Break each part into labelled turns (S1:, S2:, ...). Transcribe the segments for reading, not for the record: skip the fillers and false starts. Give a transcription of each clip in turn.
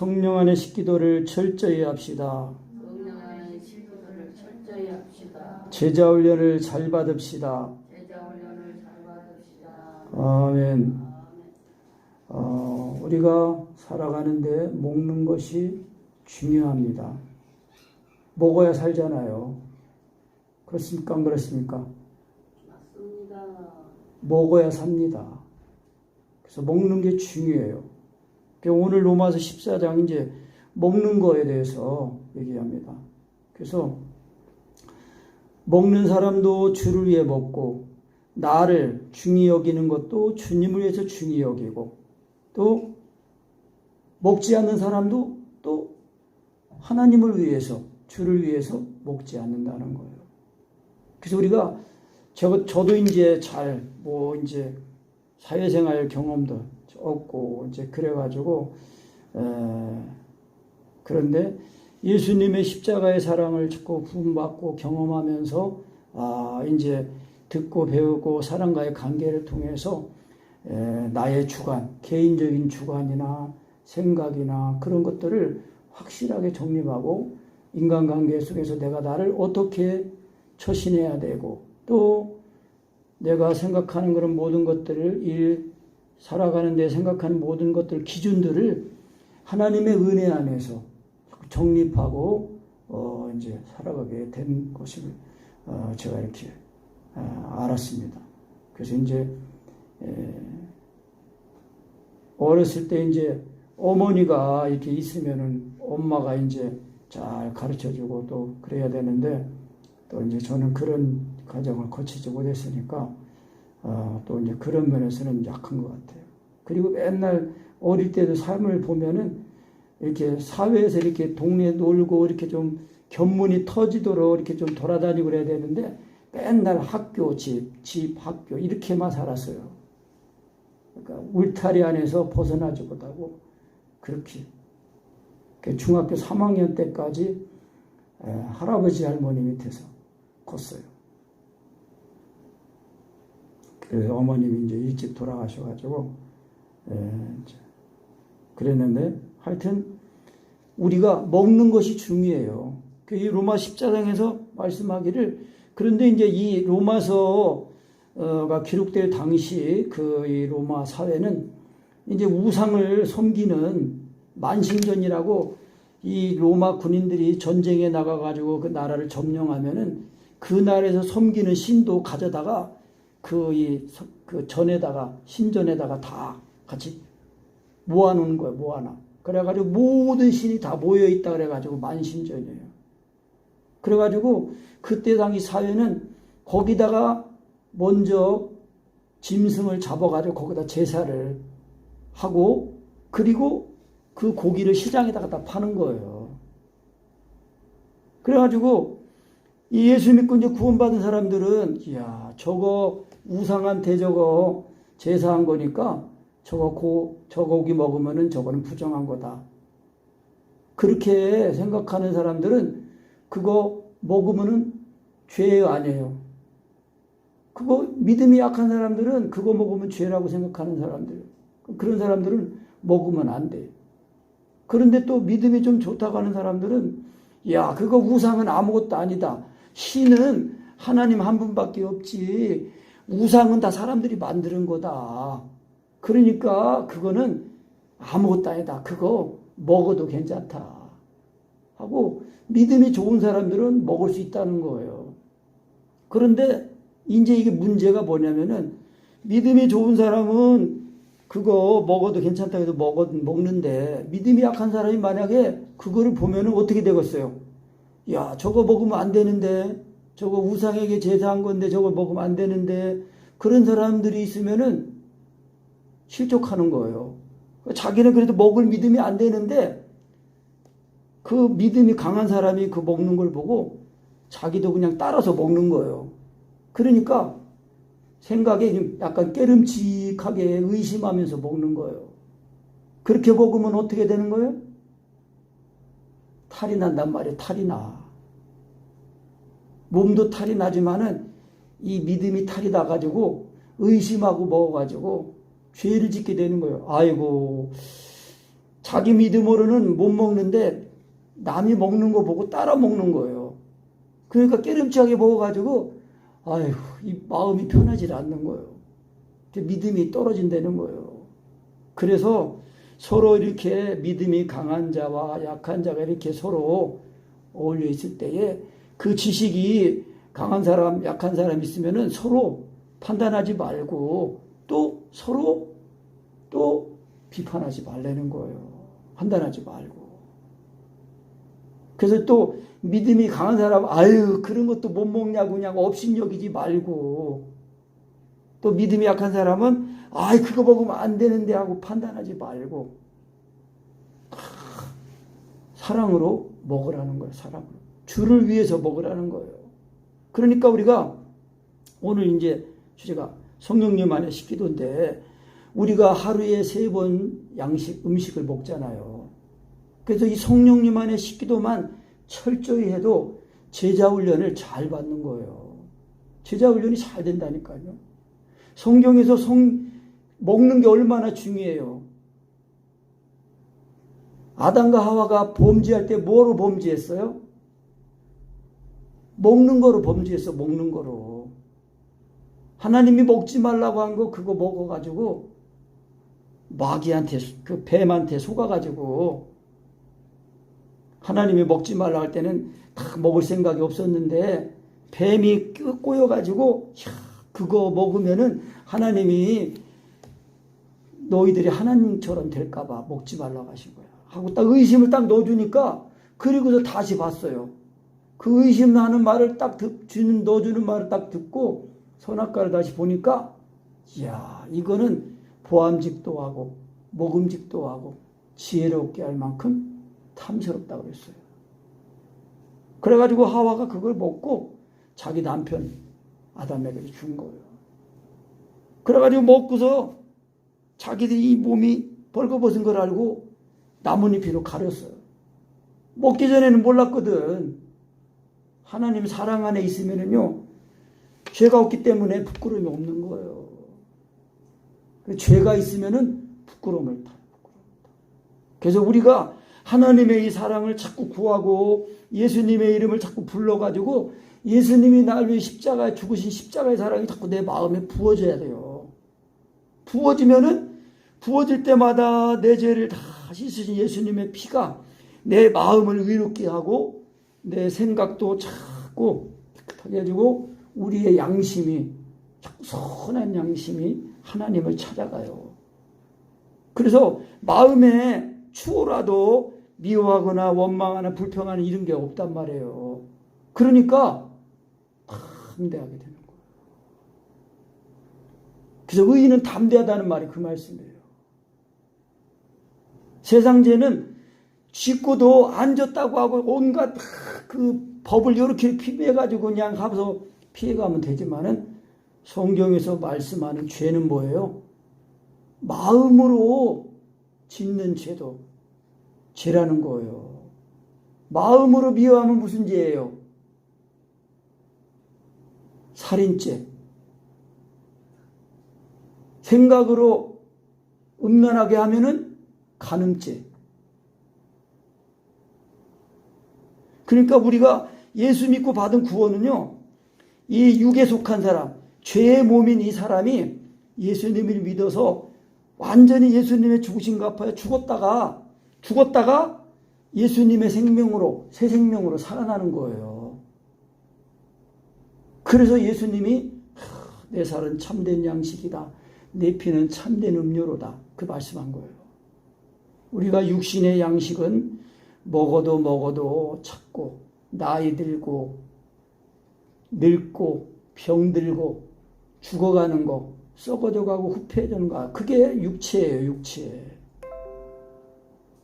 S1: 성령 안의 식기도를 철저히 합시다.
S2: 성령 안의 식기도를 철저히 합시다.
S1: 제자 훈련을 잘 받읍시다.
S2: 제자 훈련을 잘 받읍시다.
S1: 아멘. 우리가 살아가는데 먹는 것이 중요합니다. 먹어야 살잖아요. 그렇습니까? 안 그렇습니까?
S2: 맞습니다.
S1: 먹어야 삽니다. 그래서 먹는 게 중요해요. 오늘 로마서 14장 이제 먹는 거에 대해서 얘기합니다. 그래서 먹는 사람도 주를 위해 먹고 나를 중히 여기는 것도 주님을 위해서 중히 여기고 또 먹지 않는 사람도 또 하나님을 위해서 주를 위해서 먹지 않는다는 거예요. 그래서 우리가 저도 이제 이제 사회생활 경험도 없고 이제 그래가지고 그런데 예수님의 십자가의 사랑을 듣고 부음받고 경험하면서 이제 듣고 배우고 사람과의 관계를 통해서 나의 주관, 개인적인 주관이나 생각이나 그런 것들을 확실하게 정립하고 인간관계 속에서 내가 나를 어떻게 처신해야 되고 또 내가 생각하는 그런 모든 것들을 살아가는 데 생각하는 모든 것들 기준들을 하나님의 은혜 안에서 정립하고 이제 살아가게 된 것을 제가 이렇게 알았습니다. 그래서 이제 어렸을 때 이제 어머니가 이렇게 있으면은 엄마가 이제 잘 가르쳐주고 또 그래야 되는데 또 이제 저는 그런 과정을 거치지 못했으니까 또 이제 그런 면에서는 약한 것 같아요. 그리고 맨날 어릴 때도 삶을 보면은 이렇게 사회에서 이렇게 동네 놀고 이렇게 좀 견문이 터지도록 이렇게 좀 돌아다니고 그래야 되는데 맨날 학교, 집, 학교 이렇게만 살았어요. 그러니까 울타리 안에서 벗어나지 못하고 그렇게 중학교 3학년 때까지 할아버지 할머니 밑에서 컸어요. 어머님이 이제 일찍 돌아가셔가지고 그랬는데 하여튼 우리가 먹는 것이 중요해요. 이 로마 14장에서 말씀하기를 그런데 이제 이 로마서가 기록될 당시 이 로마 사회는 이제 우상을 섬기는 만신전이라고 이 로마 군인들이 전쟁에 나가가지고 그 나라를 점령하면은 그 나라에서 섬기는 신도 가져다가 그 전에다가 신전에다가 다 같이 모아놓은 거예요. 모아놔. 그래가지고 모든 신이 다 모여있다 그래가지고 만신전이에요. 그래가지고 그때 당시 사회는 거기다가 먼저 짐승을 잡아가지고 거기다 제사를 하고 그리고 그 고기를 시장에다가 다 파는 거예요. 그래가지고 이 예수 믿고 이제 구원받은 사람들은 이야 저거 우상한테 저거 제사한 거니까 저거 고기 먹으면은 저거는 부정한 거다. 그렇게 생각하는 사람들은 그거 먹으면은 죄 아니에요. 그거 믿음이 약한 사람들은 그거 먹으면 죄라고 생각하는 사람들. 그런 사람들은 먹으면 안 돼. 그런데 또 믿음이 좀 좋다고 하는 사람들은 야 그거 우상은 아무것도 아니다. 신은 하나님 한 분밖에 없지. 우상은 다 사람들이 만드는 거다. 그러니까 그거는 아무것도 아니다. 그거 먹어도 괜찮다. 하고 믿음이 좋은 사람들은 먹을 수 있다는 거예요. 그런데 이제 이게 문제가 뭐냐면은 믿음이 좋은 사람은 그거 먹어도 괜찮다 해도 먹는데 믿음이 약한 사람이 만약에 그거를 보면은 어떻게 되겠어요? 야 저거 먹으면 안 되는데 저거 우상에게 제사한 건데 저거 먹으면 안 되는데 그런 사람들이 있으면은 실족하는 거예요. 자기는 그래도 먹을 믿음이 안 되는데 그 믿음이 강한 사람이 그 먹는 걸 보고 자기도 그냥 따라서 먹는 거예요. 그러니까 생각에 약간 깨름직하게 의심하면서 먹는 거예요. 그렇게 먹으면 어떻게 되는 거예요? 탈이 난단 말이에요. 탈이 나. 몸도 탈이 나지만은 이 믿음이 탈이 나가지고 의심하고 먹어가지고 죄를 짓게 되는 거예요. 아이고 자기 믿음으로는 못 먹는데 남이 먹는 거 보고 따라 먹는 거예요. 그러니까 깨름치하게 먹어가지고 아휴 이 마음이 편하지 않는 거예요. 믿음이 떨어진다는 거예요. 그래서 서로 이렇게 믿음이 강한 자와 약한 자가 이렇게 서로 어울려 있을 때에 그 지식이 강한 사람, 약한 사람 있으면은 서로 판단하지 말고 또 서로 또 비판하지 말라는 거예요. 판단하지 말고. 그래서 또 믿음이 강한 사람, 아유, 그런 것도 못 먹냐고 그냥 업신여기지 말고, 또 믿음이 약한 사람은, 아이, 그거 먹으면 안 되는데 하고 판단하지 말고, 사랑으로 먹으라는 거예요, 사랑으로. 주를 위해서 먹으라는 거예요. 그러니까 우리가 오늘 이제 주제가 성령님 안에 식기도인데, 우리가 하루에 3번 음식을 먹잖아요. 그래서 이 성령님 안에 식기도만 철저히 해도 제자 훈련을 잘 받는 거예요. 제자 훈련이 잘 된다니까요. 성경에서 먹는 게 얼마나 중요해요. 아담과 하와가 범죄할 때 뭐로 범죄했어요? 먹는 거로 범죄했어, 먹는 거로. 하나님이 먹지 말라고 한 거 그거 먹어가지고 마귀한테, 그 뱀한테 속아가지고 하나님이 먹지 말라 할 때는 다 먹을 생각이 없었는데 뱀이 꼬여가지고 그거 먹으면은 하나님이 너희들이 하나님처럼 될까봐 먹지 말라고 하신 거야. 하고 딱 의심을 딱 넣어주니까 그리고서 다시 봤어요. 그 의심하는 말을 딱 넣어주는 말을 딱 듣고 선악과를 다시 보니까 이야 이거는 보암직도 하고 먹음직도 하고 지혜롭게 할 만큼 탐스럽다고 그랬어요. 그래가지고 하와가 그걸 먹고 자기 남편 아담에게 준 거예요. 그래가지고 먹고서 자기들이 이 몸이 벌거벗은 걸 알고 나뭇잎으로 가렸어요. 먹기 전에는 몰랐거든. 하나님 사랑 안에 있으면은요, 죄가 없기 때문에 부끄러움이 없는 거예요. 죄가 있으면은 부끄러움을 타요. 그래서 우리가 하나님의 이 사랑을 자꾸 구하고 예수님의 이름을 자꾸 불러가지고 예수님이 날 위해 십자가에 죽으신 십자가의 사랑이 자꾸 내 마음에 부어져야 돼요. 부어지면은 부어질 때마다 내 죄를 다 씻으신 예수님의 피가 내 마음을 의롭게 하고 내 생각도 자꾸 깨끗하게 해주고 우리의 양심이 자꾸 선한 양심이 하나님을 찾아가요. 그래서 마음에 추호라도 미워하거나 원망하거나 불평하는 이런 게 없단 말이에요. 그러니까 담대하게 되는 거예요. 그래서 의인은 담대하다는 말이 그 말씀이에요. 세상 죄는 짓고도 안 졌다고 하고 온갖 그 법을 이렇게 피해가지고 그냥 하면서 피해가면 되지만은 성경에서 말씀하는 죄는 뭐예요? 마음으로 짓는 죄도 죄라는 거예요. 마음으로 미워하면 무슨 죄예요? 살인죄. 생각으로 음란하게 하면은 간음죄. 그러니까 우리가 예수 믿고 받은 구원은요, 이 육에 속한 사람, 죄의 몸인 이 사람이 예수님을 믿어서 완전히 예수님의 죽으신 갚아야 죽었다가 예수님의 생명으로, 새 생명으로 살아나는 거예요. 그래서 예수님이 내 살은 참된 양식이다. 내 피는 참된 음료로다. 그 말씀한 거예요. 우리가 육신의 양식은 먹어도 찾고 나이 들고 늙고 병들고 죽어가는 거, 썩어져가고 후패해지는 거, 그게 육체예요, 육체.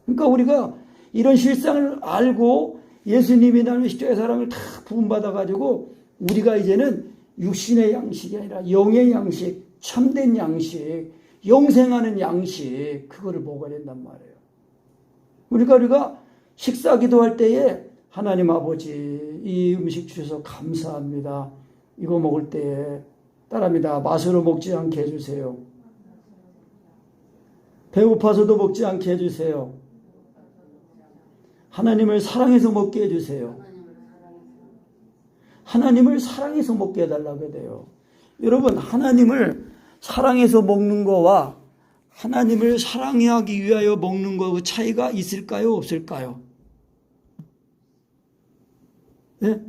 S1: 그러니까 우리가 이런 실상을 알고 예수님이 나는 십자가의 사랑을 다 부음받아가지고 우리가 이제는 육신의 양식이 아니라 영의 양식, 참된 양식, 영생하는 양식, 그거를 먹어야 된단 말이에요. 우리가 식사 기도할 때에 하나님 아버지 이 음식 주셔서 감사합니다. 이거 먹을 때에 따라합니다. 맛으로 먹지 않게 해주세요. 배고파서도 먹지 않게 해주세요. 하나님을 사랑해서 먹게 해주세요. 하나님을 사랑해서 먹게 해달라고 해요. 여러분, 하나님을 사랑해서 먹는 거와 하나님을 사랑하기 위하여 먹는 거 그 차이가 있을까요? 없을까요? 네?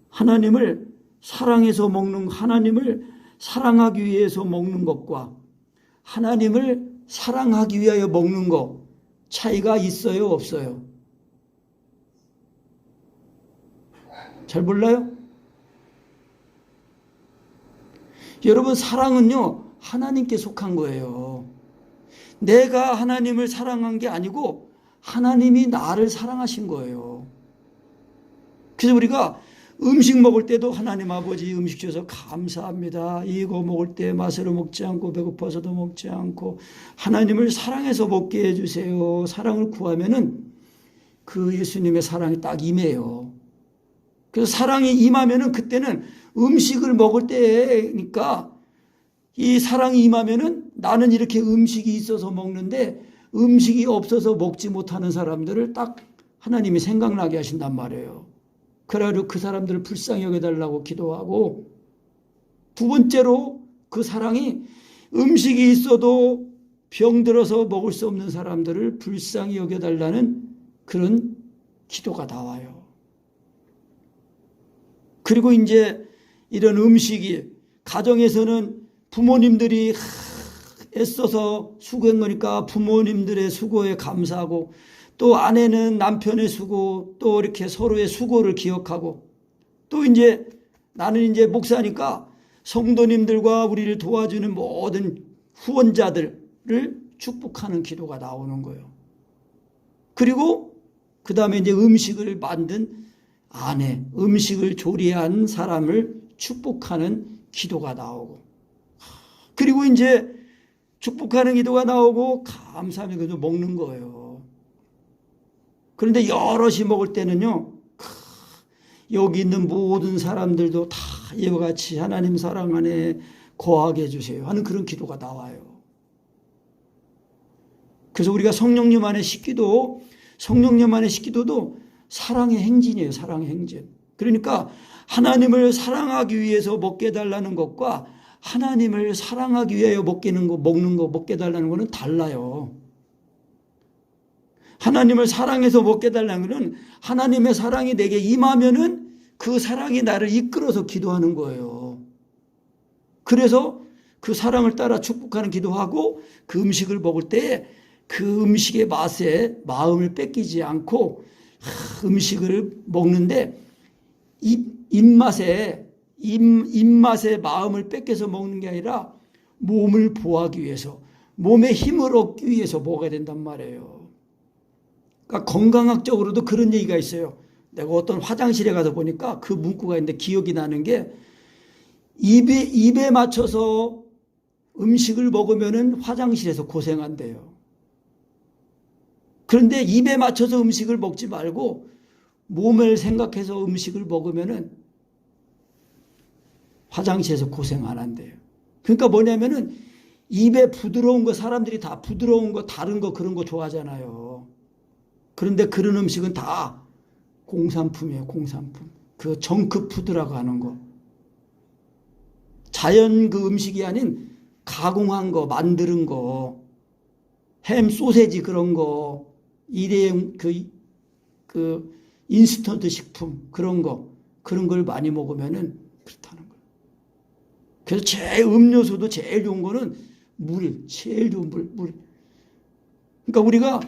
S1: 하나님을 사랑해서 먹는, 하나님을 사랑하기 위해서 먹는 것과 하나님을 사랑하기 위하여 먹는 것 차이가 있어요? 없어요? 잘 몰라요? 여러분, 사랑은요 하나님께 속한 거예요. 내가 하나님을 사랑한 게 아니고 하나님이 나를 사랑하신 거예요. 그래서 우리가 음식 먹을 때도 하나님 아버지 음식 주셔서 감사합니다. 이거 먹을 때 맛으로 먹지 않고 배고파서도 먹지 않고 하나님을 사랑해서 먹게 해주세요. 사랑을 구하면은 그 예수님의 사랑이 딱 임해요. 그래서 사랑이 임하면은 그때는 음식을 먹을 때니까 이 사랑이 임하면은 나는 이렇게 음식이 있어서 먹는데 음식이 없어서 먹지 못하는 사람들을 딱 하나님이 생각나게 하신단 말이에요. 그래가지고 그 사람들을 불쌍히 여겨달라고 기도하고, 두 번째로 그 사랑이 음식이 있어도 병들어서 먹을 수 없는 사람들을 불쌍히 여겨달라는 그런 기도가 나와요. 그리고 이제 이런 음식이 가정에서는 부모님들이 애써서 수고한 거니까 부모님들의 수고에 감사하고, 또 아내는 남편의 수고, 또 이렇게 서로의 수고를 기억하고, 또 이제 나는 이제 목사니까 성도님들과 우리를 도와주는 모든 후원자들을 축복하는 기도가 나오는 거예요. 그리고 그 다음에 이제 음식을 만든 아내, 음식을 조리한 사람을 축복하는 기도가 나오고, 그리고 이제 축복하는 기도가 나오고 감사하며 그래도 먹는 거예요. 그런데 여럿이 먹을 때는요, 여기 있는 모든 사람들도 다 이와 같이 하나님 사랑 안에 거하게 해주세요 하는 그런 기도가 나와요. 그래서 우리가 성령님 안에 식기도, 성령님 안에 식기도도 사랑의 행진이에요. 사랑의 행진. 그러니까 하나님을 사랑하기 위해서 먹게 해달라는 것과 하나님을 사랑하기 위하여 먹는 거, 먹게 해달라는 것은 달라요. 하나님을 사랑해서 먹게 해달라는 것은 하나님의 사랑이 내게 임하면은 그 사랑이 나를 이끌어서 기도하는 거예요. 그래서 그 사랑을 따라 축복하는 기도하고 그 음식을 먹을 때 그 음식의 맛에 마음을 뺏기지 않고 음식을 먹는데 입맛에 마음을 뺏겨서 먹는 게 아니라 몸을 보호하기 위해서, 몸에 힘을 얻기 위해서 먹어야 된단 말이에요. 그러니까 건강학적으로도 그런 얘기가 있어요. 내가 어떤 화장실에 가서 보니까 그 문구가 있는데 기억이 나는 게, 입에 맞춰서 음식을 먹으면은 화장실에서 고생한대요. 그런데 입에 맞춰서 음식을 먹지 말고 몸을 생각해서 음식을 먹으면은 화장실에서 고생 안 한대요. 그러니까 뭐냐면은 입에 부드러운 거, 사람들이 다 부드러운 거, 다른 거, 그런 거 좋아하잖아요. 그런데 그런 음식은 다 공산품이에요. 공산품. 그 정크푸드라고 하는 거. 자연 그 음식이 아닌 가공한 거, 만드는 거, 햄, 소세지 그런 거, 일회용 그 인스턴트 식품 그런 거, 그런 걸 많이 먹으면은 그렇다는 거예요. 그래서 음료수도 제일 좋은 거는 물, 제일 좋은 물. 그러니까 우리가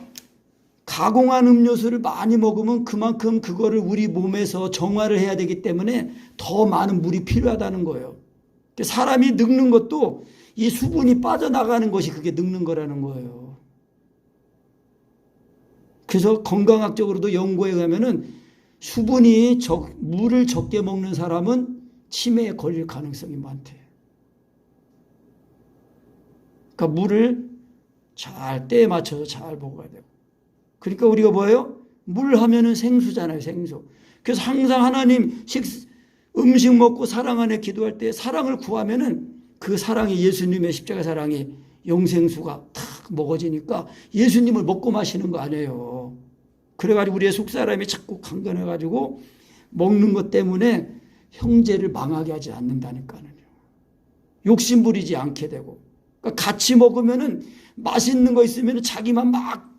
S1: 가공한 음료수를 많이 먹으면 그만큼 그거를 우리 몸에서 정화를 해야 되기 때문에 더 많은 물이 필요하다는 거예요. 사람이 늙는 것도 이 수분이 빠져나가는 것이 그게 늙는 거라는 거예요. 그래서 건강학적으로도 연구에 의하면은 수분이 물을 적게 먹는 사람은 치매에 걸릴 가능성이 많대요. 그러니까 물을 잘 때에 맞춰서 잘 먹어야 돼요. 그러니까 우리가 뭐예요? 물 하면은 생수잖아요, 생수. 그래서 항상 하나님 음식 먹고 사랑 안에 기도할 때 사랑을 구하면은 그 사랑이, 예수님의 십자가 사랑이 영생수가 탁 먹어지니까 예수님을 먹고 마시는 거 아니에요. 그래가지고 우리의 속사람이 자꾸 강건해가지고 먹는 것 때문에 형제를 망하게 하지 않는다니까요. 욕심 부리지 않게 되고. 그러니까 같이 먹으면은 맛있는 거 있으면 자기만 막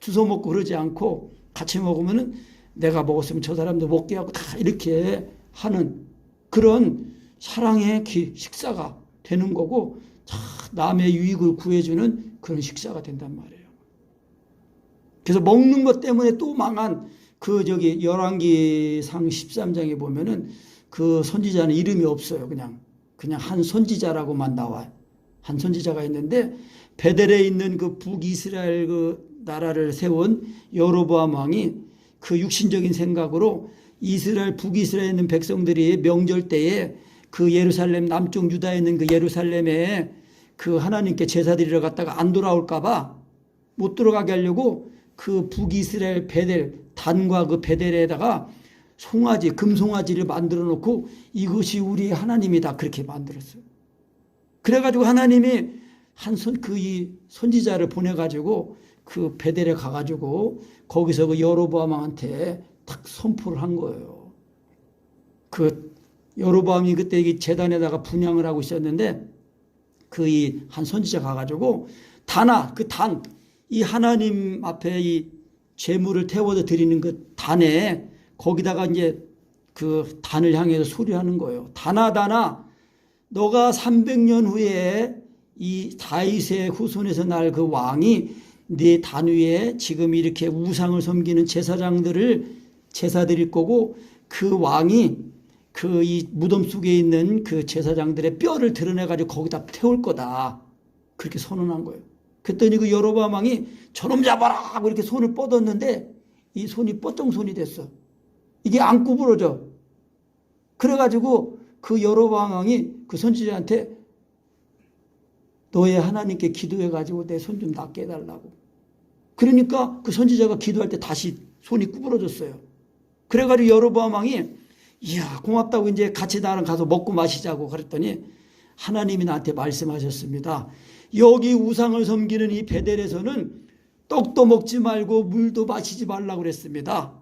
S1: 주워 먹고 그러지 않고 같이 먹으면은 내가 먹었으면 저 사람도 먹게 하고 다 이렇게 하는 그런 사랑의 식사가 되는 거고 남의 유익을 구해주는 그런 식사가 된단 말이에요. 그래서 먹는 것 때문에 또 망한 열왕기상 13장에 보면은 그 선지자는 이름이 없어요. 그냥 한 선지자라고만 나와요. 한 선지자가 있는데 베델에 있는 그 북이스라엘 그 나라를 세운 여로보암 왕이 그 육신적인 생각으로 북이스라엘에 있는 백성들이 명절 때에 그 예루살렘 남쪽 유다에 있는 그 예루살렘에 그 하나님께 제사 드리러 갔다가 안 돌아올까봐 못 들어가게 하려고 그 북이스라엘 베델 단과 그 베델에다가 송아지 금송아지를 만들어 놓고 이것이 우리의 하나님이다 그렇게 만들었어요. 그래가지고 하나님이 이 선지자를 보내가지고 그 베델에 가가지고 거기서 그 여로보암 왕한테 딱 선포를 한 거예요. 그 여로보암이 그때 이 제단에다가 분향을 하고 있었는데 그 한 선지자 가가지고 이 하나님 앞에 이 제물을 태워서 드리는 그 단에 거기다가 이제 그 단을 향해서 소리하는 거예요. 단아 너가 300년 후에 이 다윗의 후손에서 날 그 왕이 네 단 위에 지금 이렇게 우상을 섬기는 제사장들을 제사 드릴 거고 그 왕이 그 이 무덤 속에 있는 그 제사장들의 뼈를 드러내 가지고 거기다 태울 거다. 그렇게 선언한 거예요. 그랬더니 그 여로보암 왕이 저놈 잡아라 하고 이렇게 손을 뻗었는데 이 손이 뻗정손이 됐어. 이게 안 구부러져. 그래가지고 그 여로보암 왕이 그 선지자한테 너의 하나님께 기도해가지고 내 손 좀 낫게 해달라고. 그러니까 그 선지자가 기도할 때 다시 손이 구부러졌어요. 그래가지고 여로보암 왕이 이야 고맙다고 이제 같이 나랑 가서 먹고 마시자고 그랬더니 하나님이 나한테 말씀하셨습니다. 여기 우상을 섬기는 이 베델에서는 떡도 먹지 말고 물도 마시지 말라고 그랬습니다.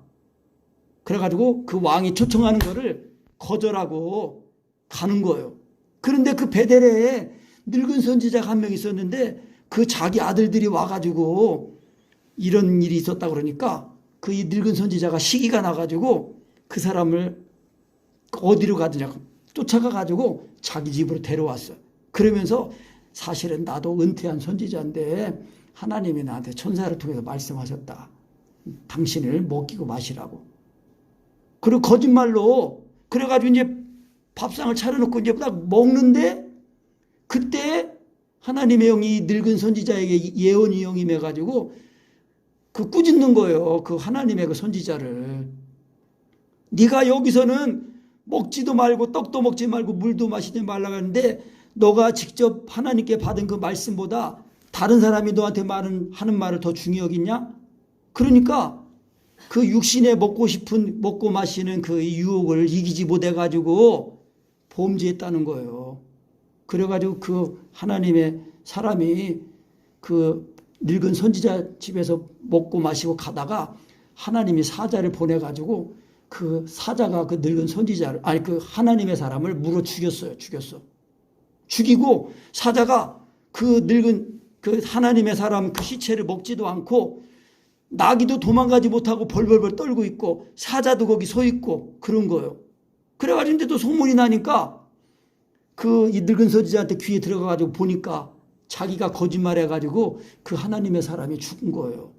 S1: 그래가지고 그 왕이 초청하는 거를 거절하고 가는 거예요. 그런데 그 베델에 늙은 선지자가 한 명 있었는데 그 자기 아들들이 와가지고 이런 일이 있었다 그러니까 그 이 늙은 선지자가 시기가 나가지고 그 사람을 어디로 가느냐고 쫓아가가지고 자기 집으로 데려왔어요. 그러면서 사실은 나도 은퇴한 선지자인데 하나님이 나한테 천사를 통해서 말씀하셨다. 당신을 먹이고 마시라고. 그리고 거짓말로 그래가지고 이제 밥상을 차려놓고 이제 딱 먹는데 그때 하나님의 영이 늙은 선지자에게 예언이 영임해가지고 그 꾸짖는 거예요. 그 하나님의 그 선지자를. 네가 여기서는 먹지도 말고 떡도 먹지 말고 물도 마시지 말라고 하는데 너가 직접 하나님께 받은 그 말씀보다 다른 사람이 너한테 하는 말을 더 중요히 여기냐? 그러니까 그 육신에 먹고 마시는 그 유혹을 이기지 못해가지고 범죄했다는 거예요. 그래가지고 그 하나님의 사람이 그 늙은 선지자 집에서 먹고 마시고 가다가 하나님이 사자를 보내가지고 그 사자가 그 늙은 선지자를 그 하나님의 사람을 물어 죽였어요. 죽이고 사자가 그 늙은 그 하나님의 사람 그 시체를 먹지도 않고 나귀도 도망가지 못하고 벌벌벌 떨고 있고 사자도 거기 서 있고 그런 거예요. 그래가지고 근데 또 소문이 나니까 그 이 늙은 선지자한테 귀에 들어가가지고 보니까 자기가 거짓말해가지고 그 하나님의 사람이 죽은 거예요.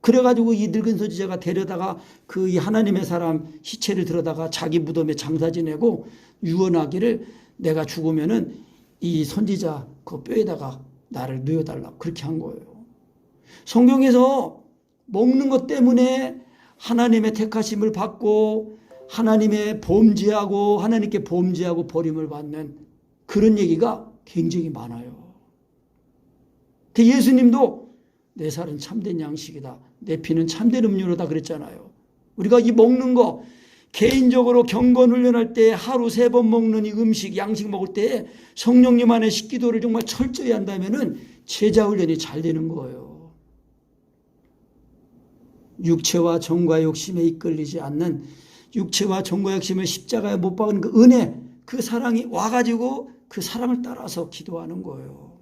S1: 그래가지고 이 늙은 선지자가 데려다가 그 이 하나님의 사람 시체를 들어다가 자기 무덤에 장사 지내고 유언하기를 내가 죽으면은 이 선지자 그 뼈에다가 나를 누워달라고 그렇게 한 거예요. 성경에서 먹는 것 때문에 하나님의 택하심을 받고 하나님의 범죄하고 하나님께 범죄하고 버림을 받는 그런 얘기가 굉장히 많아요. 예수님도 내 살은 참된 양식이다. 내 피는 참된 음료로다 그랬잖아요. 우리가 이 먹는 거 개인적으로 경건 훈련할 때 하루 3번 먹는 이 양식 먹을 때 성령님 안에 식기도를 정말 철저히 한다면은 제자 훈련이 잘 되는 거예요. 육체와 정과 욕심에 이끌리지 않는, 육체와 정과 욕심을 십자가에 못 박은 그 은혜, 그 사랑이 와가지고 그 사랑을 따라서 기도하는 거예요.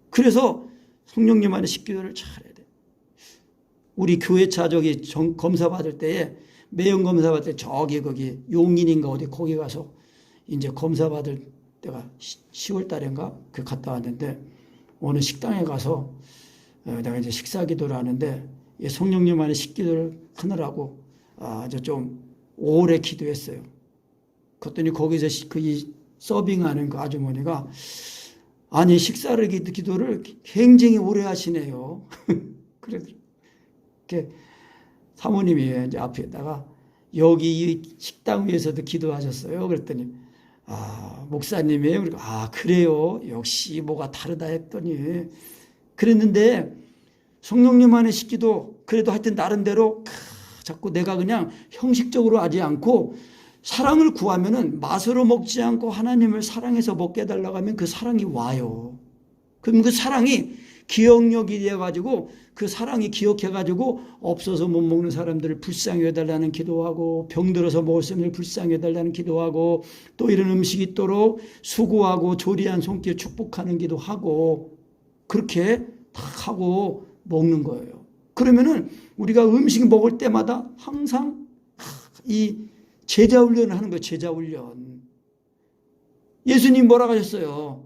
S1: 그래서 성령님 안에 식기도를 잘해야 돼. 우리 교회차 검사 받을 때에, 매형 검사 받을 때 거기 용인인가 어디 거기 가서 이제 검사 받을 때가 10월 달인가 그 갔다 왔는데, 어느 식당에 가서 내가 이제 식사 기도를 하는데, 성령님 안에 식기도를 하느라고 아주 좀 오래 기도했어요. 그랬더니 거기서 이 서빙하는 그 아주머니가, 아니 식사를 기도를 굉장히 오래 하시네요. 그래서 이렇게 사모님이 이제 앞에다가, 여기 이 식당 위에서도 기도하셨어요? 그랬더니 목사님이에요. 그리고 그래요. 역시 뭐가 다르다 했더니, 그랬는데 성령님 안에 식기도 그래도 하여튼 나름대로 자꾸 내가 그냥 형식적으로 하지 않고, 사랑을 구하면은 맛으로 먹지 않고 하나님을 사랑해서 먹게 해달라고 하면 그 사랑이 와요. 그럼 그 사랑이 기억력이 돼가지고, 그 사랑이 기억해가지고 없어서 못 먹는 사람들을 불쌍히 해달라는 기도하고, 병들어서 먹을 수 없는 불쌍히 해달라는 기도하고, 또 이런 음식이 있도록 수고하고 조리한 손길 축복하는 기도하고, 그렇게 딱 하고 먹는 거예요. 그러면은 우리가 음식 먹을 때마다 항상 이 제자 훈련을 하는 거예요. 제자 훈련. 예수님 뭐라고 하셨어요?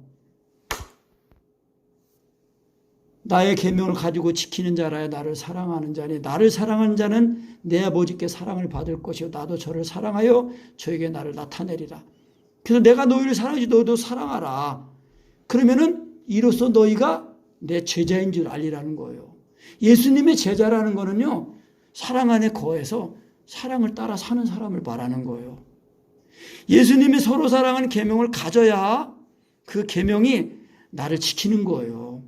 S1: 나의 계명을 가지고 지키는 자라야 나를 사랑하는 자니, 나를 사랑하는 자는 내 아버지께 사랑을 받을 것이요 나도 저를 사랑하여 저에게 나를 나타내리라. 그래서 내가 너희를 사랑하지 너도 사랑하라. 그러면은 이로써 너희가 내 제자인 줄 알리라는 거예요. 예수님의 제자라는 거는요, 사랑 안에 거해서 사랑을 따라 사는 사람을 말하는 거예요. 예수님이 서로 사랑하는 계명을 가져야 그 계명이 나를 지키는 거예요.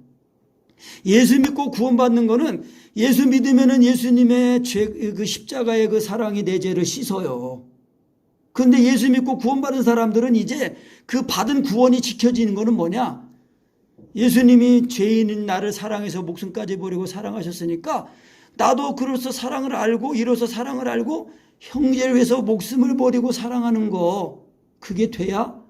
S1: 예수 믿고 구원받는 거는, 예수 믿으면은 예수님의 그 십자가의 그 사랑이 내 죄를 씻어요. 그런데 예수 믿고 구원받은 사람들은 이제 그 받은 구원이 지켜지는 거는 뭐냐? 예수님이 죄인인 나를 사랑해서 목숨까지 버리고 사랑하셨으니까, 나도 그로서 사랑을 알고, 이로써 사랑을 알고 형제를 위해서 목숨을 버리고 사랑하는 거, 그게 돼야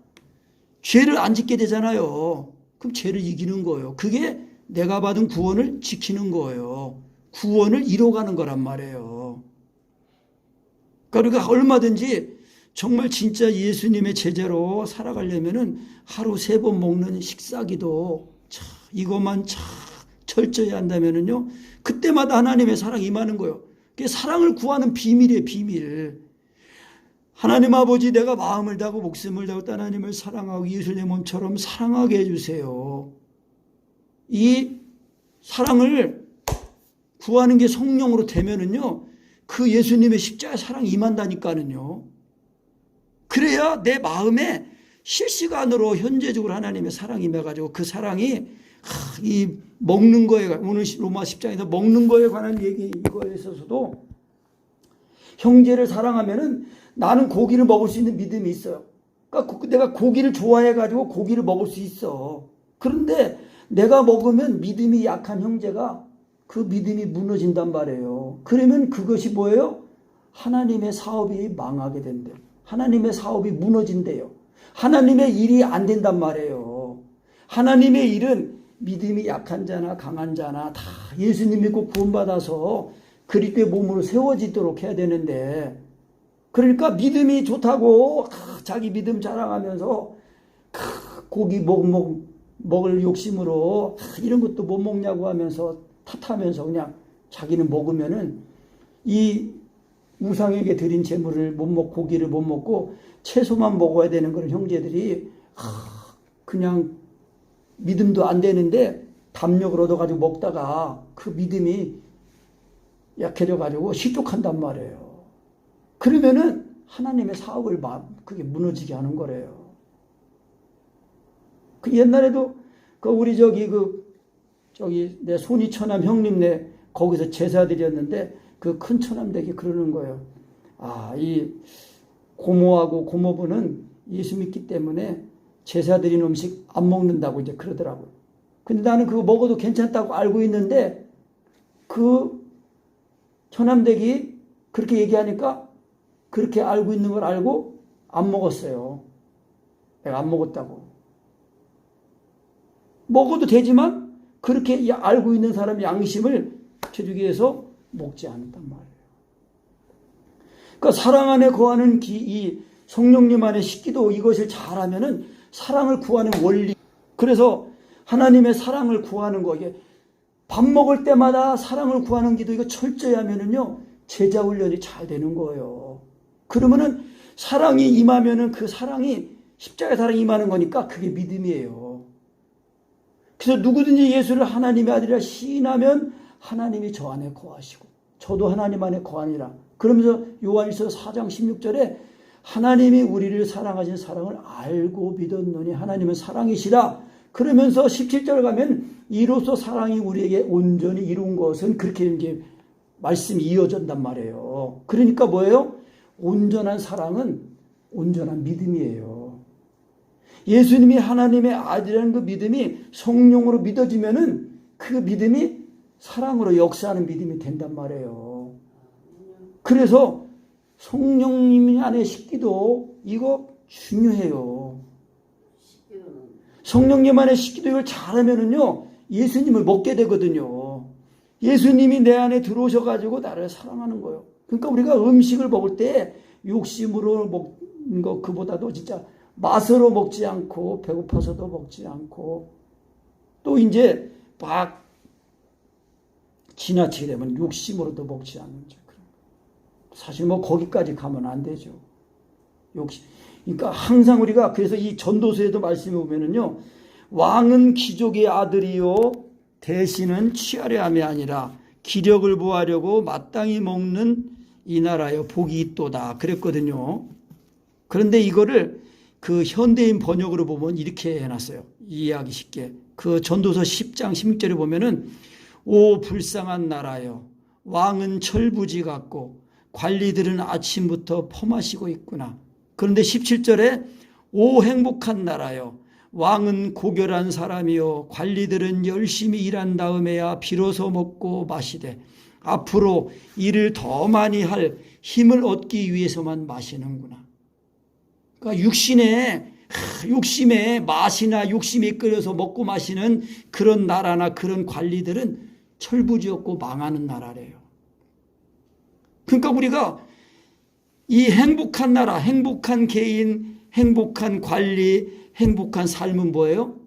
S1: 죄를 안 짓게 되잖아요. 그럼 죄를 이기는 거예요. 그게 내가 받은 구원을 지키는 거예요. 구원을 이뤄가는 거란 말이에요. 그러니까 얼마든지 정말 진짜 예수님의 제자로 살아가려면은 하루 3번 먹는 식사기도 이것만 철저히 한다면은요, 그때마다 하나님의 사랑이 임하는 거예요. 그게 사랑을 구하는 비밀이에요, 비밀. 하나님 아버지, 내가 마음을 다하고 목숨을 다하고 하나님을 사랑하고 예수님의 몸처럼 사랑하게 해주세요. 이 사랑을 구하는 게 성령으로 되면은요, 그 예수님의 십자가 사랑이 임한다니까는요. 그래야 내 마음에 실시간으로 현재적으로 하나님의 사랑이 임해가지고, 그 사랑이 이 먹는 거에, 오늘 로마 10장에서 먹는 거에 관한 얘기, 이거에 있어서도 형제를 사랑하면은 나는 고기를 먹을 수 있는 믿음이 있어요. 그러니까 내가 고기를 좋아해가지고 고기를 먹을 수 있어. 그런데 내가 먹으면 믿음이 약한 형제가 그 믿음이 무너진단 말이에요. 그러면 그것이 뭐예요? 하나님의 사업이 망하게 된대요. 하나님의 사업이 무너진대요. 하나님의 일이 안 된단 말이에요. 하나님의 일은 믿음이 약한 자나 강한 자나 다 예수님 믿고 구원받아서 그리스도의 몸으로 세워지도록 해야 되는데, 그러니까 믿음이 좋다고 자기 믿음 자랑하면서 고기 먹을 욕심으로 이런 것도 못 먹냐고 하면서 탓하면서 그냥 자기는 먹으면은 이 우상에게 드린 제물을 못 먹고 고기를 못 먹고 채소만 먹어야 되는 그런 형제들이 그냥 믿음도 안 되는데 담력을 얻어가지고 먹다가 그 믿음이 약해져가지고 실족한단 말이에요. 그러면은 하나님의 사업을 그게 무너지게 하는 거래요. 그 옛날에도 우리 내 손이 처남 형님네 거기서 제사 드렸는데, 그 큰 처남댁이 그러는 거예요. 이 고모하고 고모부는 예수 믿기 때문에 제사 드린 음식 안 먹는다고 이제 그러더라고요. 근데 나는 그거 먹어도 괜찮다고 알고 있는데 그 처남댁이 그렇게 얘기하니까 그렇게 알고 있는 걸 알고 안 먹었어요. 내가 안 먹었다고. 먹어도 되지만 그렇게 알고 있는 사람의 양심을 지키기 위해서 먹지 않았단 말이에요. 그러니까 사랑 안에 거하는 이 성령님 안에 식기도 이것을 잘하면은 사랑을 구하는 원리. 그래서 하나님의 사랑을 구하는 거, 이게 밥 먹을 때마다 사랑을 구하는 기도 이거 철저히 하면은요 제자 훈련이 잘 되는 거예요. 그러면은 사랑이 임하면은 그 사랑이 십자가의 사랑이 임하는 거니까 그게 믿음이에요. 그래서 누구든지 예수를 하나님의 아들이라 시인하면 하나님이 저 안에 거하시고 저도 하나님 안에 거하니라. 그러면서 요한일서 4장 16절에 하나님이 우리를 사랑하신 사랑을 알고 믿었노니 하나님은 사랑이시라. 그러면서 17절 가면 이로써 사랑이 우리에게 온전히 이룬 것은 그렇게 이제 말씀이 이어진단 말이에요. 그러니까 뭐예요? 온전한 사랑은 온전한 믿음이에요. 예수님이 하나님의 아들이라는 그 믿음이 성령으로 믿어지면은 그 믿음이 사랑으로 역사하는 믿음이 된단 말이에요. 그래서 성령님 안에 식기도 이거 중요해요. 성령님 안에 식기도 이걸 잘하면은요 예수님을 먹게 되거든요. 예수님이 내 안에 들어오셔가지고 나를 사랑하는 거예요. 그러니까 우리가 음식을 먹을 때 욕심으로 먹는 거 그보다도 진짜 맛으로 먹지 않고 배고파서도 먹지 않고 또 이제 막 지나치게 되면 욕심으로도 먹지 않는 거. 사실 뭐 거기까지 가면 안 되죠. 욕심. 그러니까 항상 우리가 그래서 이 전도서에도 말씀해 보면은요 왕은 귀족의 아들이요 대신은 취하려 함이 아니라 기력을 보하려고 마땅히 먹는 이 나라여 복이 있도다 그랬거든요. 그런데 이거를 그 현대인 번역으로 보면 이렇게 해놨어요. 이해하기 쉽게. 그 전도서 10장 16절에 보면은 오 불쌍한 나라여 왕은 철부지 같고 관리들은 아침부터 퍼마시고 있구나. 그런데 17절에 오 행복한 나라여 왕은 고결한 사람이요 관리들은 열심히 일한 다음에야 비로소 먹고 마시되 앞으로 일을 더 많이 할 힘을 얻기 위해서만 마시는구나. 그러니까 욕심에 맛이나 욕심에 이끌려서 먹고 마시는 그런 나라나 그런 관리들은 철부지없고 망하는 나라래요. 그러니까 우리가 이 행복한 나라, 행복한 개인, 행복한 관리, 행복한 삶은 뭐예요?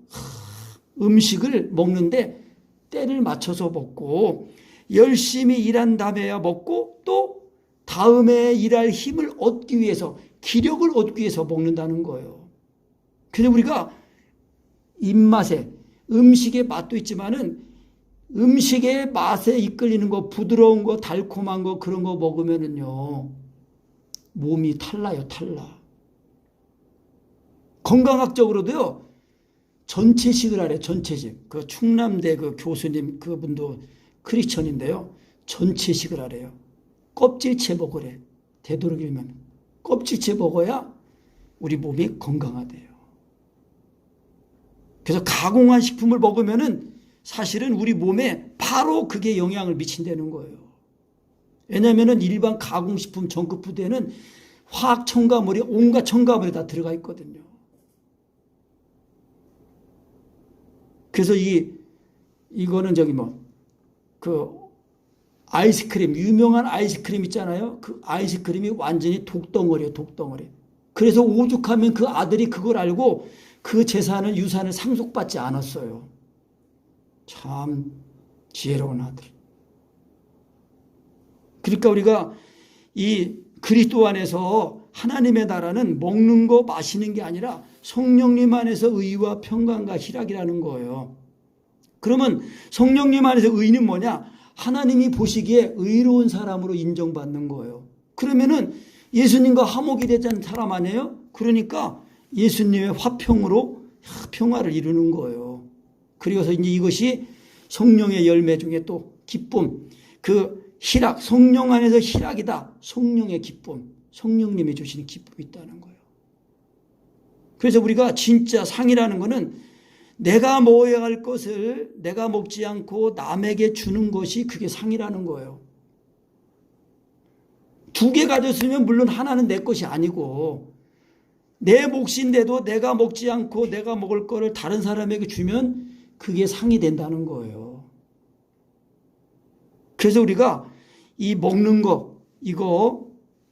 S1: 음식을 먹는데 때를 맞춰서 먹고 열심히 일한 다음에야 먹고 또 다음에 일할 힘을 얻기 위해서 기력을 얻기 위해서 먹는다는 거예요. 그래서 우리가 입맛에 음식의 맛도 있지만은 음식의 맛에 이끌리는 거 부드러운 거 달콤한 거 그런 거 먹으면은요 몸이 탈라요. 건강학적으로도요 전체식을 하래. 전체식. 그 충남대 그 교수님 그분도 크리스천인데요 전체식을 하래요. 껍질째 먹으래. 되도록이면 껍질째 먹어야 우리 몸이 건강하대요. 그래서 가공한 식품을 먹으면은 사실은 우리 몸에 바로 그게 영향을 미친다는 거예요. 왜냐하면 일반 가공식품 전크푸드에는 화학 첨가물이 온갖 첨가물이 다 들어가 있거든요. 그래서 이거는 그 아이스크림, 유명한 아이스크림 있잖아요. 그 아이스크림이 완전히 독덩어리예요, 독덩어리. 그래서 오죽하면 그 아들이 그걸 알고 그 유산을 상속받지 않았어요. 참 지혜로운 아들. 그러니까 우리가 이 그리스도 안에서 하나님의 나라는 먹는 거 마시는 게 아니라 성령님 안에서 의와 평강과 희락이라는 거예요. 그러면 성령님 안에서 의는 뭐냐? 하나님이 보시기에 의로운 사람으로 인정받는 거예요. 그러면은 예수님과 화목이 되자는 사람 아니에요? 그러니까 예수님의 화평으로 평화를 이루는 거예요. 그래서 이제 이것이 성령의 열매 중에 또 기쁨, 그 희락, 성령 안에서 희락이다. 성령의 기쁨, 성령님이 주시는 기쁨이 있다는 거예요. 그래서 우리가 진짜 상이라는 거는 내가 먹어야 할 것을 내가 먹지 않고 남에게 주는 것이 그게 상이라는 거예요. 2개 가졌으면 물론 하나는 내 것이 아니고 내 몫인데도 내가 먹지 않고 내가 먹을 거를 다른 사람에게 주면 그게 상이 된다는 거예요. 그래서 우리가 이 먹는 거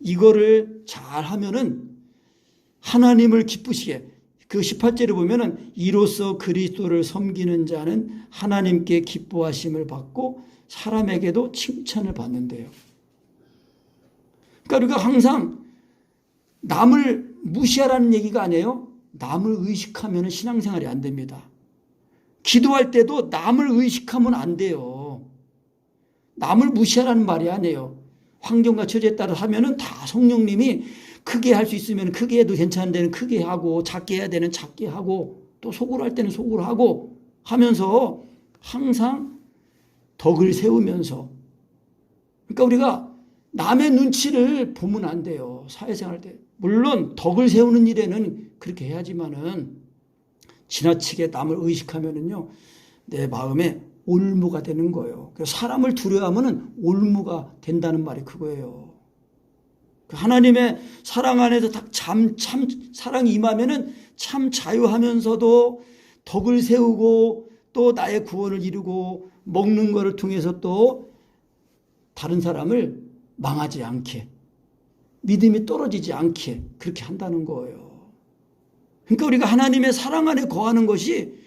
S1: 이거를 잘 하면은 하나님을 기쁘시게, 그 18절에 보면은 이로써 그리스도를 섬기는 자는 하나님께 기뻐하심을 받고 사람에게도 칭찬을 받는데요. 그러니까 우리가 항상 남을 무시하라는 얘기가 아니에요. 남을 의식하면 신앙생활이 안 됩니다. 기도할 때도 남을 의식하면 안 돼요. 남을 무시하라는 말이 아니에요. 환경과 처지에 따라 하면은 다 성령님이 크게 할 수 있으면 크게 해도 괜찮은 데는 크게 하고 작게 해야 되는 작게 하고 또 속으로 할 때는 속으로 하고 하면서 항상 덕을 세우면서, 그러니까 우리가 남의 눈치를 보면 안 돼요. 사회생활 때. 물론 덕을 세우는 일에는 그렇게 해야지만은 지나치게 남을 의식하면은요 내 마음에 올무가 되는 거예요. 사람을 두려워하면은 올무가 된다는 말이 그거예요. 하나님의 사랑 안에서 참 사랑이 임하면은 참 자유하면서도 덕을 세우고 또 나의 구원을 이루고 먹는 것을 통해서 또 다른 사람을 망하지 않게, 믿음이 떨어지지 않게 그렇게 한다는 거예요. 그러니까 우리가 하나님의 사랑 안에 거하는 것이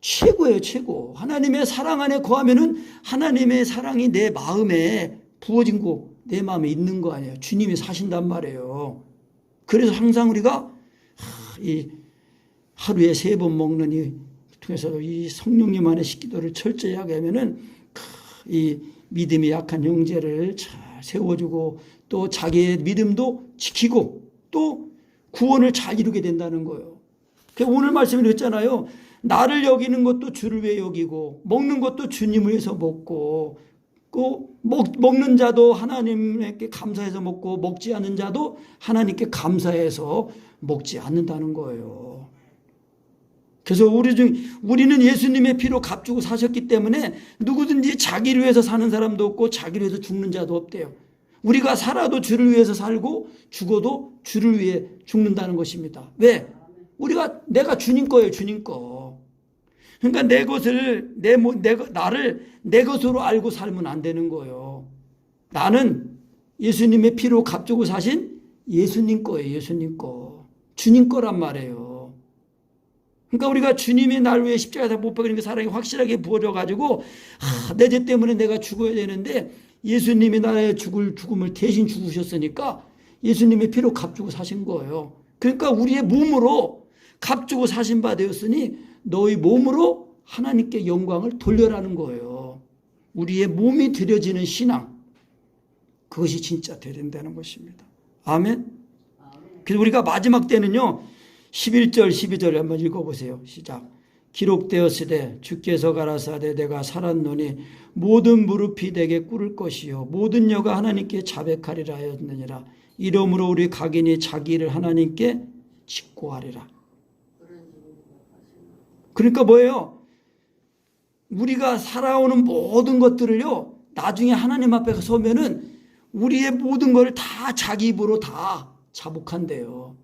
S1: 최고예요, 최고. 하나님의 사랑 안에 거하면은 하나님의 사랑이 내 마음에 부어진 거, 내 마음에 있는 거 아니에요. 주님이 사신단 말이에요. 그래서 항상 우리가 이 하루에 3번 먹는 이 통해서 이 성령님 안에 기도를 철저히 하게 하면은 이 믿음이 약한 형제를 잘 세워주고 또 자기의 믿음도 지키고 또 구원을 잘 이루게 된다는 거예요. 오늘 말씀을 했잖아요. 나를 여기는 것도 주를 위해 여기고 먹는 것도 주님을 위해서 먹고 먹는 자도 하나님께 감사해서 먹고 먹지 않는 자도 하나님께 감사해서 먹지 않는다는 거예요. 그래서 우리는 예수님의 피로 값주고 사셨기 때문에 누구든지 자기를 위해서 사는 사람도 없고 자기를 위해서 죽는 자도 없대요. 우리가 살아도 주를 위해서 살고 죽어도 주를 위해 죽는다는 것입니다. 왜? 내가 주님 거예요, 주님 거. 그러니까 나를 내 것으로 알고 살면 안 되는 거예요. 나는 예수님의 피로 값주고 사신 예수님 거예요, 예수님 거. 주님 거란 말이에요. 그러니까 우리가 주님이 날 위해 십자가에서 못 박히는 그 사랑이 확실하게 부어져가지고 내 죄 때문에 내가 죽어야 되는데 예수님이 나의 죽음을 대신 죽으셨으니까 예수님의 피로 값주고 사신 거예요. 그러니까 우리의 몸으로 값주고 사신 바 되었으니 너희 몸으로 하나님께 영광을 돌려라는 거예요. 우리의 몸이 드려지는 신앙, 그것이 진짜 되야 된다는 것입니다. 아멘. 그래서 우리가 마지막 때는요 11절 12절 한번 읽어보세요. 시작. 기록되었으되 주께서 가라사대 내가 살았노니 모든 무릎이 내게 꿇을 것이요 모든 혀가 하나님께 자백하리라 하였느니라. 이러므로 우리 각인이 자기를 하나님께 직고하리라. 그러니까 뭐예요? 우리가 살아오는 모든 것들을요 나중에 하나님 앞에 서면은 우리의 모든 걸 다 자기 입으로 다 자복한대요.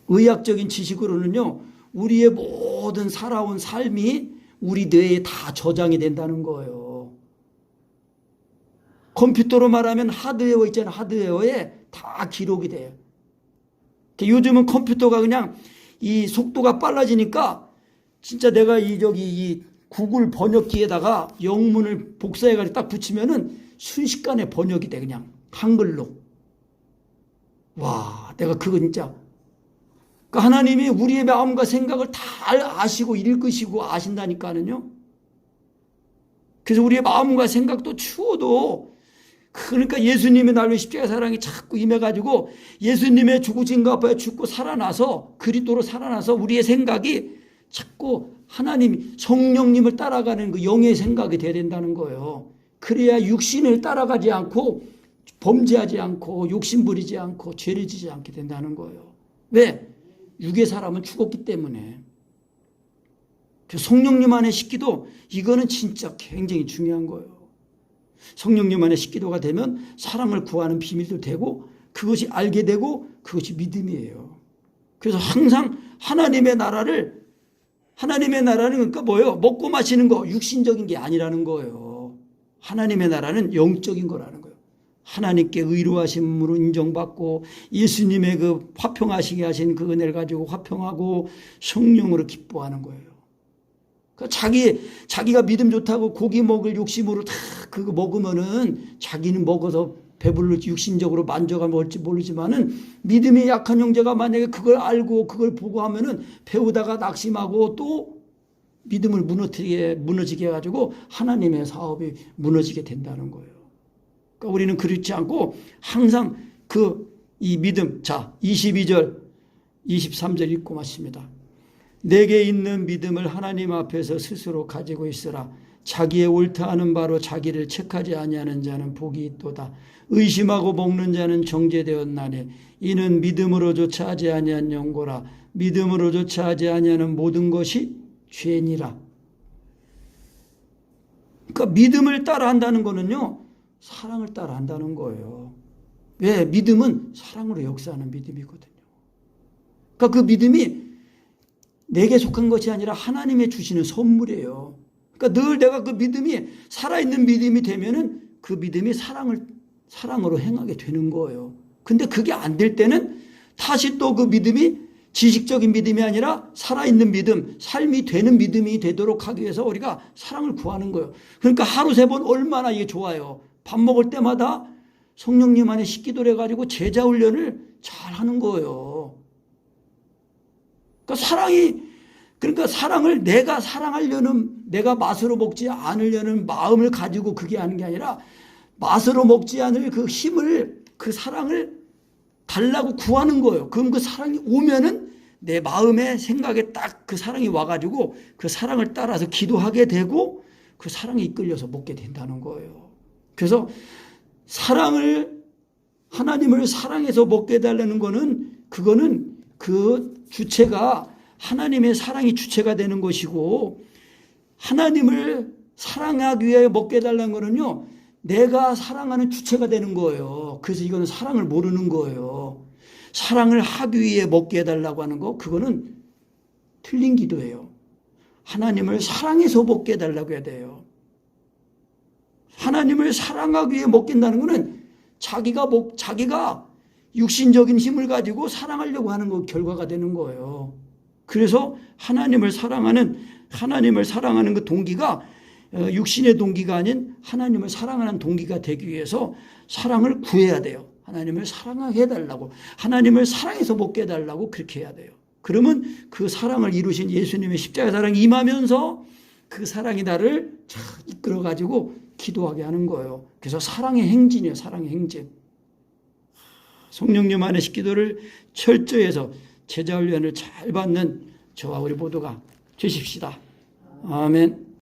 S1: 의학적인 지식으로는요 우리의 모든 살아온 삶이 우리 뇌에 다 저장이 된다는 거예요. 컴퓨터로 말하면 하드웨어 있잖아요. 하드웨어에 다 기록이 돼요. 요즘은 컴퓨터가 그냥 이 속도가 빨라지니까 진짜 내가 이 구글 번역기에다가 영문을 복사해가지고 딱 붙이면은 순식간에 번역이 돼, 그냥 한글로. 와, 내가 그거 진짜. 그러니까 하나님이 우리의 마음과 생각을 다 아시고 읽으시고 아신다니까는요. 그래서 우리의 마음과 생각도 추워도, 그러니까 예수님의 날로 십자가 사랑이 자꾸 임해가지고 예수님의 죽으신 것 앞에 죽고 살아나서 그리스도로 살아나서 우리의 생각이 자꾸 하나님 성령님을 따라가는 그 영의 생각이 돼야 된다는 거예요. 그래야 육신을 따라가지 않고 범죄하지 않고 욕심 부리지 않고 죄를 지지 않게 된다는 거예요. 왜? 육의 사람은 죽었기 때문에. 성령님 안에 식기도 이거는 진짜 굉장히 중요한 거예요. 성령님 안에 식기도가 되면 사랑을 구하는 비밀도 되고 그것이 알게 되고 그것이 믿음이에요. 그래서 항상 하나님의 나라는 그러니까 뭐예요? 먹고 마시는 거 육신적인 게 아니라는 거예요. 하나님의 나라는 영적인 거라는 거예요. 하나님께 의로하심으로 인정받고 예수님의 그 화평하시게 하신 그 은혜를 가지고 화평하고 성령으로 기뻐하는 거예요. 그러니까 자기가 믿음 좋다고 고기 먹을 욕심으로 다 그거 먹으면은 자기는 먹어서 배불러지 육신적으로 만족하면 올지 모르지만은 믿음이 약한 형제가 만약에 그걸 알고 그걸 보고 하면은 배우다가 낙심하고 또 믿음을 무너지게 해가지고 하나님의 사업이 무너지게 된다는 거예요. 그러니까 우리는 그렇지 않고 항상 이 믿음, 자 22절 23절 읽고 마칩니다. 내게 있는 믿음을 하나님 앞에서 스스로 가지고 있으라. 자기의 옳다 하는 바로 자기를 책하지 아니하는 자는 복이 있도다. 의심하고 먹는 자는 정죄되었나니 이는 믿음으로조차 하지 아니한 영고라. 믿음으로조차 하지 아니하는 모든 것이 죄니라. 그러니까 믿음을 따라한다는 거는요, 사랑을 따라한다는 거예요. 왜? 믿음은 사랑으로 역사하는 믿음이거든요. 그러니까 그 믿음이 내게 속한 것이 아니라 하나님의 주시는 선물이에요. 그러니까 늘 내가 그 믿음이 살아있는 믿음이 되면은 그 믿음이 사랑으로 행하게 되는 거예요. 근데 그게 안 될 때는 다시 또 그 믿음이 지식적인 믿음이 아니라 살아있는 믿음, 삶이 되는 믿음이 되도록 하기 위해서 우리가 사랑을 구하는 거예요. 그러니까 하루 3번 얼마나 이게 좋아요. 밥 먹을 때마다 성령님 안에 식기도를 해가지고 제자 훈련을 잘 하는 거예요. 그러니까 사랑을 내가 사랑하려는, 내가 맛으로 먹지 않으려는 마음을 가지고 그게 하는 게 아니라 맛으로 먹지 않을 그 힘을, 그 사랑을 달라고 구하는 거예요. 그럼 그 사랑이 오면은 내 마음에 생각에 딱 그 사랑이 와가지고 그 사랑을 따라서 기도하게 되고 그 사랑에 이끌려서 먹게 된다는 거예요. 그래서 하나님을 사랑해서 먹게 해달라는 거는 그거는 그 주체가 하나님의 사랑이 주체가 되는 것이고 하나님을 사랑하기 위해 먹게 해달라는 거는요, 내가 사랑하는 주체가 되는 거예요. 그래서 이거는 사랑을 모르는 거예요. 사랑을 하기 위해 먹게 해달라고 하는 거, 그거는 틀린 기도예요. 하나님을 사랑해서 먹게 해달라고 해야 돼요. 하나님을 사랑하기 위해 먹겠다는 거는 자기가 육신적인 힘을 가지고 사랑하려고 하는 거 결과가 되는 거예요. 그래서 하나님을 사랑하는 그 동기가 육신의 동기가 아닌 하나님을 사랑하는 동기가 되기 위해서 사랑을 구해야 돼요. 하나님을 사랑하게 해달라고, 하나님을 사랑해서 먹게 해달라고 그렇게 해야 돼요. 그러면 그 사랑을 이루신 예수님의 십자가 사랑이 임하면서 그 사랑이 나를 이끌어가지고 기도하게 하는 거예요. 그래서 사랑의 행진이에요. 사랑의 행진. 성령님 안에 식기도를 철저히 해서 제자 훈련을 잘 받는 저와 우리 모두가 되십시다. 아멘.